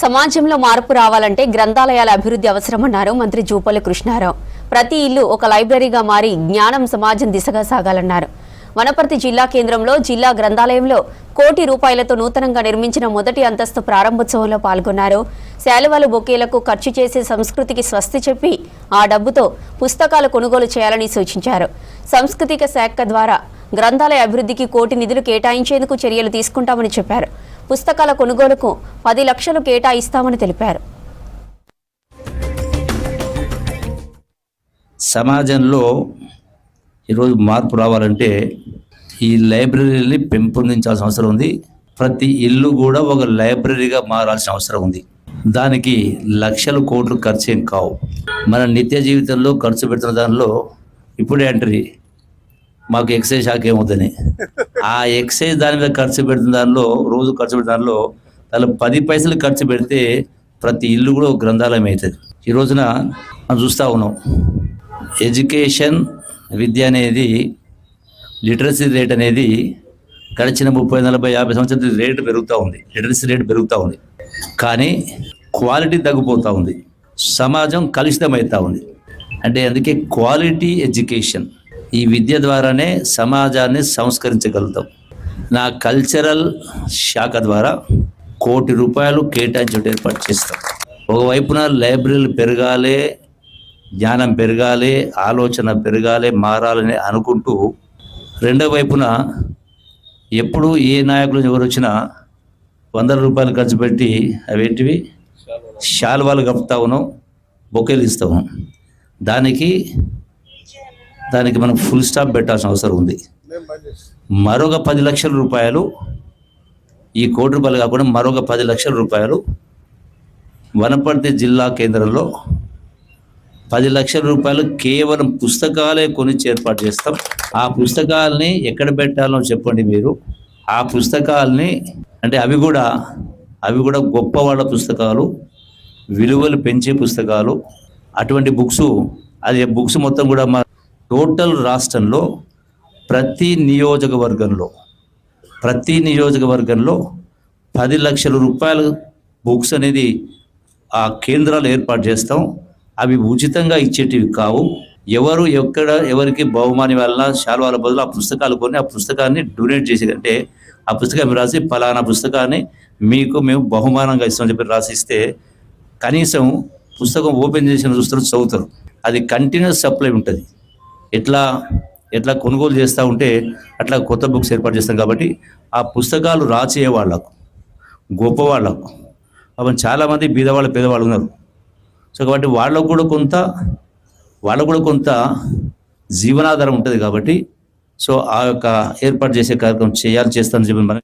సమాజంలో మార్పు రావాలంటే గ్రంథాలయాల అభివృద్ధి అవసరమన్నారు మంత్రి జూపల్లి కృష్ణారావు. ప్రతి ఇల్లు ఒక లైబ్రరీగా మారి జ్ఞానం సమాజం దిశగా సాగాలన్నారు. వనపర్తి జిల్లా కేంద్రంలో జిల్లా గ్రంథాలయంలో ₹1 కోటి నూతనంగా నిర్మించిన మొదటి అంతస్తు ప్రారంభోత్సవంలో పాల్గొన్నారు. శాలువాలు బొకేలకు ఖర్చు చేసే సంస్కృతికి స్వస్తి చెప్పి ఆ డబ్బుతో పుస్తకాలు కొనుగోలు చేయాలని సూచించారు. సాంస్కృతిక శాఖ ద్వారా గ్రంథాలయ అభివృద్ధికి ₹1 కోటి నిధులు కేటాయించేందుకు చర్యలు తీసుకుంటామని చెప్పారు. పుస్తకాల కొనుగోలుకు 10 లక్షలు కేటాయిస్తామని తెలిపారు. సమాజంలో ఈరోజు మార్పు రావాలంటే ఈ లైబ్రరీని పెంపొందించాల్సిన అవసరం ఉంది. ప్రతి ఇల్లు కూడా ఒక లైబ్రరీగా మారాల్సిన అవసరం ఉంది. దానికి లక్షల కోట్లు ఖర్చు ఏం కావు. మన నిత్య జీవితంలో ఖర్చు పెడుతున్న దానిలో ఇప్పుడే అంటారు మాకు ఎక్సైజ్ శాఖ ఏమవుతుంది, ఆ ఎక్సైజ్ దాని మీద ఖర్చు పెడుతున్న దానిలో రోజు ఖర్చు పెడుతున్న దానిలో దానిలో 10 పైసలు ఖర్చు పెడితే ప్రతి ఇల్లు కూడా ఒక గ్రంథాలయం అవుతుంది. ఈ రోజున మనం చూస్తూ ఉన్నాం, ఎడ్యుకేషన్ విద్య అనేది లిటరసీ రేట్ అనేది గడిచిన 30, 40, 50 సంవత్సరాల రేటు పెరుగుతూ ఉంది. లిటరసీ రేట్ పెరుగుతూ ఉంది, కానీ క్వాలిటీ తగ్గిపోతూ ఉంది. సమాజం కలుషితమవుతూ ఉంది. అంటే అందుకే క్వాలిటీ ఎడ్యుకేషన్, ఈ విద్య ద్వారానే సమాజాన్ని సంస్కరించగలుగుతాం. నా కల్చరల్ శాఖ ద్వారా ₹1 కోటి కేటాయించడం ఏర్పాటు చేస్తాం. ఒకవైపున లైబ్రరీలు పెరగాలి, జ్ఞానం పెరగాలి, ఆలోచన పెరగాలి, మారాలని అనుకుంటూ, రెండో వైపున ఎప్పుడు ఏ నాయకులు ఎవరు వచ్చినా ₹100 ఖర్చు పెట్టి అవేంటివి శాలువాలు కప్పుతా ఉన్నాం, బొకేలు ఇస్తాము. దానికి మనం ఫుల్ స్టాప్ పెట్టాల్సిన అవసరం ఉంది. మరొక ₹10 లక్షల ఈ ₹1 కోటి కాకుండా మరొక ₹10 లక్షల వనపర్తి జిల్లా కేంద్రంలో ₹10 లక్షల కేవలం పుస్తకాలే కొనిచ్చి ఏర్పాటు చేస్తాం. ఆ పుస్తకాలని ఎక్కడ పెట్టాలో చెప్పండి మీరు. ఆ పుస్తకాలని అంటే అవి కూడా గొప్ప వాళ్ళ పుస్తకాలు, విలువలు పెంచే పుస్తకాలు. అటువంటి బుక్స్ మొత్తం కూడా మా టోటల్ రాష్ట్రంలో ప్రతి నియోజకవర్గంలో ₹10 లక్షల బుక్స్ అనేది ఆ కేంద్రాలు ఏర్పాటు చేస్తాం. అవి ఉచితంగా ఇచ్చేటివి కావు. ఎవరికి బహుమాని వల్ల శాలువాల బదులు ఆ పుస్తకాలు కొని ఆ పుస్తకాన్ని డొనేట్ చేసేది. అంటే ఆ పుస్తకం రాసి ఫలానా పుస్తకాన్ని మీకు మేము బహుమానంగా ఇస్తామని చెప్పి రాసిస్తే కనీసం పుస్తకం ఓపెన్ చేసిన చూస్తారు, చదువుతారు. అది కంటిన్యూస్ సప్లై ఉంటుంది. ఎట్లా కొనుగోలు చేస్తూ ఉంటే అట్లా కొత్త బుక్స్ ఏర్పాటు చేస్తాం. కాబట్టి ఆ పుస్తకాలు రాసే వాళ్ళకు, గొప్ప వాళ్ళకు, అప్పుడు చాలామంది బీదవాళ్ళు పేదవాళ్ళు ఉన్నారు. సో కాబట్టి వాళ్ళకు కూడా కొంత జీవనాధారం ఉంటుంది. కాబట్టి సో ఆ యొక్క ఏర్పాటు చేసే కార్యక్రమం చేస్తానని చెప్పి మనం